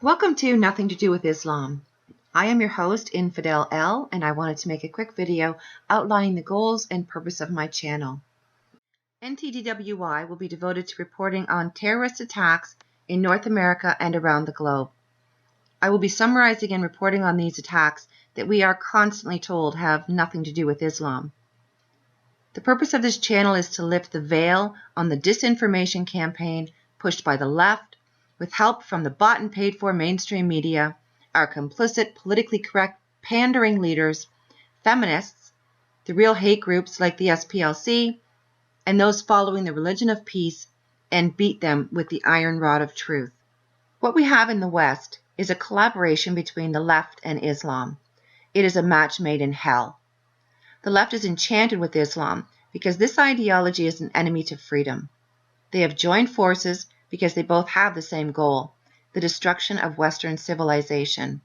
Welcome to Nothing to Do with Islam. I am your host, Infidel L, and I wanted to make a quick video outlining the goals and purpose of my channel. NTDWI will be devoted to reporting on terrorist attacks in North America and around the globe. I will be summarizing and reporting on these attacks that we are constantly told have nothing to do with Islam. The purpose of this channel is to lift the veil on the disinformation campaign pushed by the left, with help from the bought and paid for mainstream media, our complicit, politically correct, pandering leaders, feminists, the real hate groups like the SPLC, and those following the religion of peace, and beat them with the iron rod of truth. What we have in the West is a collaboration between the left and Islam. It is a match made in hell. The left is enchanted with Islam because this ideology is an enemy to freedom. They have joined forces because they both have the same goal, the destruction of Western civilization.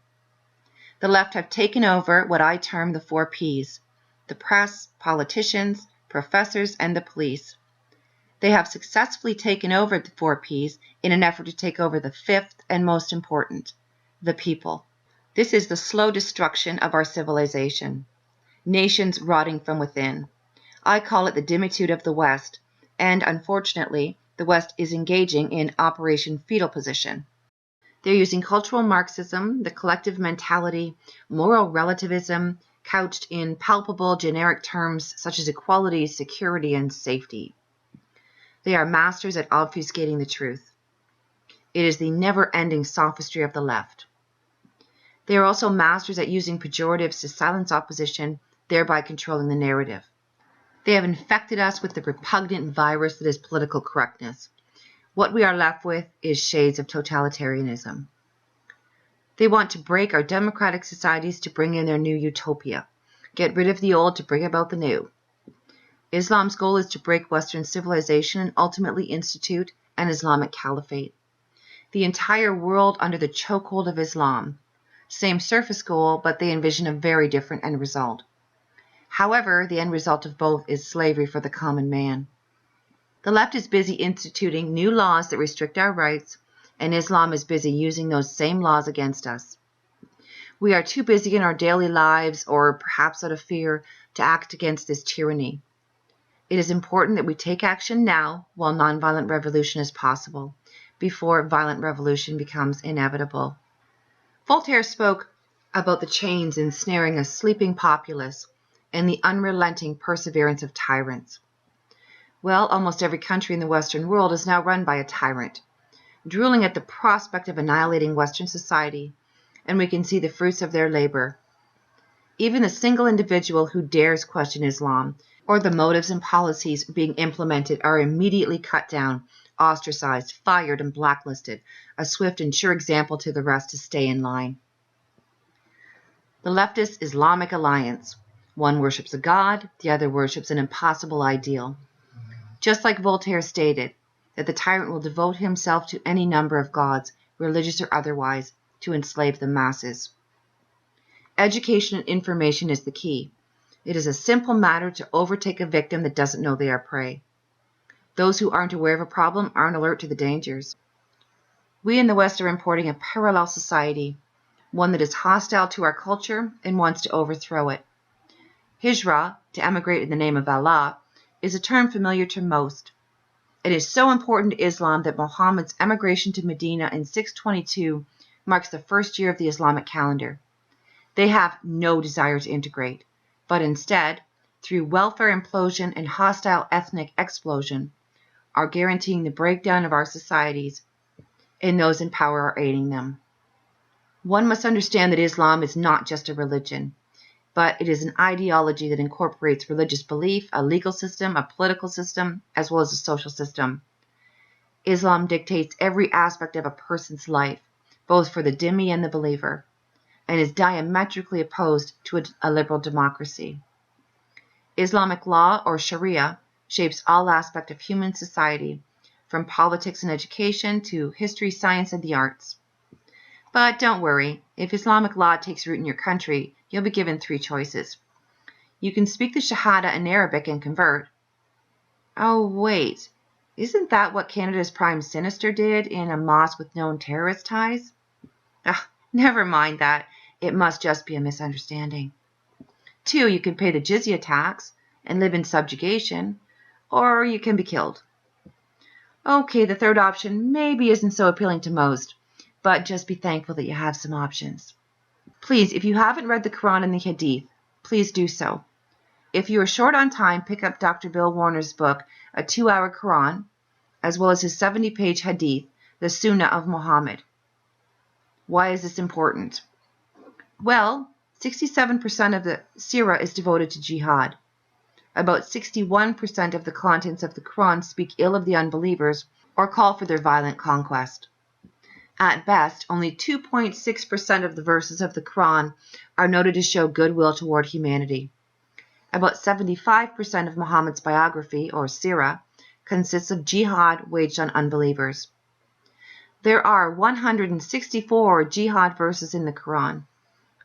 The left have taken over what I term the 4 Ps: the press, politicians, professors, and the police. They have successfully taken over the 4 Ps in an effort to take over the 5th and most important, the people. This is the slow destruction of our civilization. Nations rotting from within. I call it the dimitude of the West, and unfortunately, the West is engaging in Operation Fetal Position. They're using cultural Marxism, the collective mentality, moral relativism, couched in palpable generic terms such as equality, security, and safety. They are masters at obfuscating the truth. It is the never-ending sophistry of the left. They are also masters at using pejoratives to silence opposition, thereby controlling the narrative. They have infected us with the repugnant virus that is political correctness. What we are left with is shades of totalitarianism. They want to break our democratic societies to bring in their new utopia, get rid of the old to bring about the new. Islam's goal is to break Western civilization and ultimately institute an Islamic caliphate. The entire world under the chokehold of Islam. Same surface goal, but they envision a very different end result. However, the end result of both is slavery for the common man. The left is busy instituting new laws that restrict our rights, and Islam is busy using those same laws against us. We are too busy in our daily lives, or perhaps out of fear, to act against this tyranny. It is important that we take action now while nonviolent revolution is possible, before violent revolution becomes inevitable. Voltaire spoke about the chains ensnaring a sleeping populace and the unrelenting perseverance of tyrants. Well, almost every country in the Western world is now run by a tyrant, drooling at the prospect of annihilating Western society, and we can see the fruits of their labor. Even the single individual who dares question Islam or the motives and policies being implemented are immediately cut down, ostracized, fired, and blacklisted, a swift and sure example to the rest to stay in line. The leftist Islamic alliance. One worships a god, the other worships an impossible ideal. Just like Voltaire stated, that the tyrant will devote himself to any number of gods, religious or otherwise, to enslave the masses. Education and information is the key. It is a simple matter to overtake a victim that doesn't know they are prey. Those who aren't aware of a problem aren't alert to the dangers. We in the West are importing a parallel society, one that is hostile to our culture and wants to overthrow it. Hijra, to emigrate in the name of Allah, is a term familiar to most. It is so important to Islam that Muhammad's emigration to Medina in 622 marks the first year of the Islamic calendar. They have no desire to integrate, but instead, through welfare implosion and hostile ethnic explosion, are guaranteeing the breakdown of our societies, and those in power are aiding them. One must understand that Islam is not just a religion, but it is an ideology that incorporates religious belief, a legal system, a political system, as well as a social system. Islam dictates every aspect of a person's life, both for the dhimmi and the believer, and is diametrically opposed to a liberal democracy. Islamic law, or Sharia, shapes all aspects of human society, from politics and education to history, science, and the arts. But don't worry, if Islamic law takes root in your country, you'll be given 3 choices. You can speak the Shahada in Arabic and convert. Oh, wait, isn't that what Canada's Prime Minister did in a mosque with known terrorist ties? Ah, never mind that. It must just be a misunderstanding. 2, you can pay the jizya tax and live in subjugation, or you can be killed. Okay, the third option maybe isn't so appealing to most, but just be thankful that you have some options. Please, if you haven't read the Quran and the Hadith, please do so. If you are short on time, pick up Dr. Bill Warner's book, A 2-Hour Quran, as well as his 70-page Hadith, The Sunnah of Muhammad. Why is this important? Well, 67% of the Sirah is devoted to jihad. About 61% of the contents of the Quran speak ill of the unbelievers or call for their violent conquest. At best, only 2.6% of the verses of the Quran are noted to show goodwill toward humanity. About 75% of Muhammad's biography, or Sirah, consists of jihad waged on unbelievers. There are 164 jihad verses in the Quran.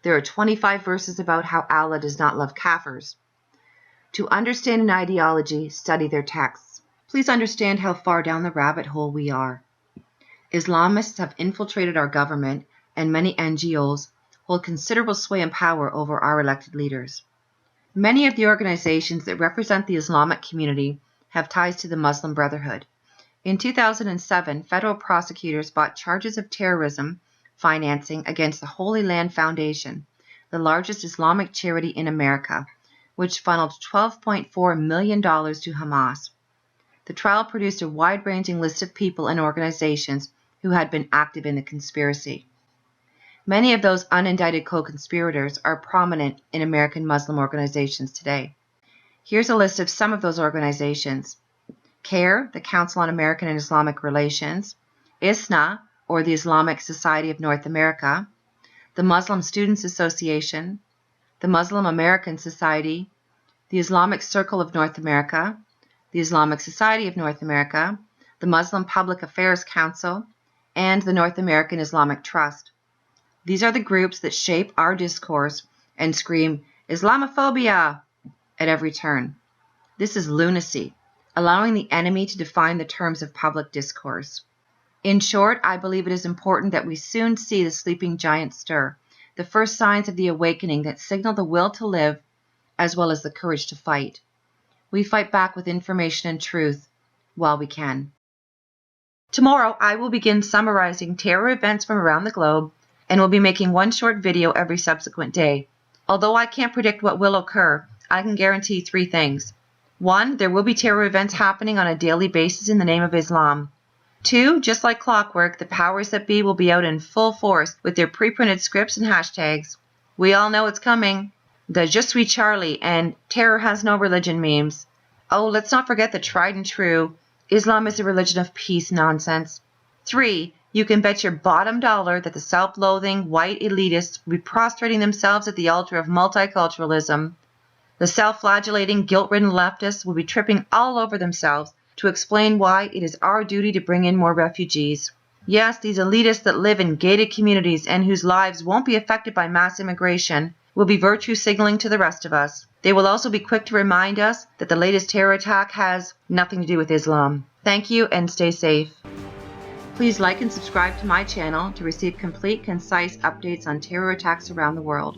There are 25 verses about how Allah does not love kafirs. To understand an ideology, study their texts. Please understand how far down the rabbit hole we are. Islamists have infiltrated our government, and many NGOs hold considerable sway and power over our elected leaders. Many of the organizations that represent the Islamic community have ties to the Muslim Brotherhood. In 2007, federal prosecutors brought charges of terrorism financing against the Holy Land Foundation, the largest Islamic charity in America, which funneled $12.4 million to Hamas. The trial produced a wide-ranging list of people and organizations who had been active in the conspiracy. Many of those unindicted co-conspirators are prominent in American Muslim organizations today. Here's a list of some of those organizations. CARE, the Council on American and Islamic Relations, ISNA, or the Islamic Society of North America, the Muslim Students Association, the Muslim American Society, the Islamic Circle of North America, the Islamic Society of North America, the Muslim Public Affairs Council, and the North American Islamic Trust. These are the groups that shape our discourse and scream Islamophobia at every turn. This is lunacy, allowing the enemy to define the terms of public discourse. In short, I believe it is important that we soon see the sleeping giant stir, the first signs of the awakening that signal the will to live as well as the courage to fight. We fight back with information and truth while we can. Tomorrow, I will begin summarizing terror events from around the globe and will be making one short video every subsequent day. Although I can't predict what will occur, I can guarantee 3 things. 1, there will be terror events happening on a daily basis in the name of Islam. 2, just like clockwork, the powers that be will be out in full force with their pre-printed scripts and hashtags. We all know it's coming. The Je suis Charlie and terror has no religion memes. Oh, let's not forget the tried and true Islam is a religion of peace nonsense. 3, you can bet your bottom dollar that the self-loathing white elitists will be prostrating themselves at the altar of multiculturalism. The self-flagellating, guilt-ridden leftists will be tripping all over themselves to explain why it is our duty to bring in more refugees. Yes, these elitists that live in gated communities and whose lives won't be affected by mass immigration will be virtue signaling to the rest of us. They will also be quick to remind us that the latest terror attack has nothing to do with Islam. Thank you and stay safe. Please like and subscribe to my channel to receive complete, concise updates on terror attacks around the world.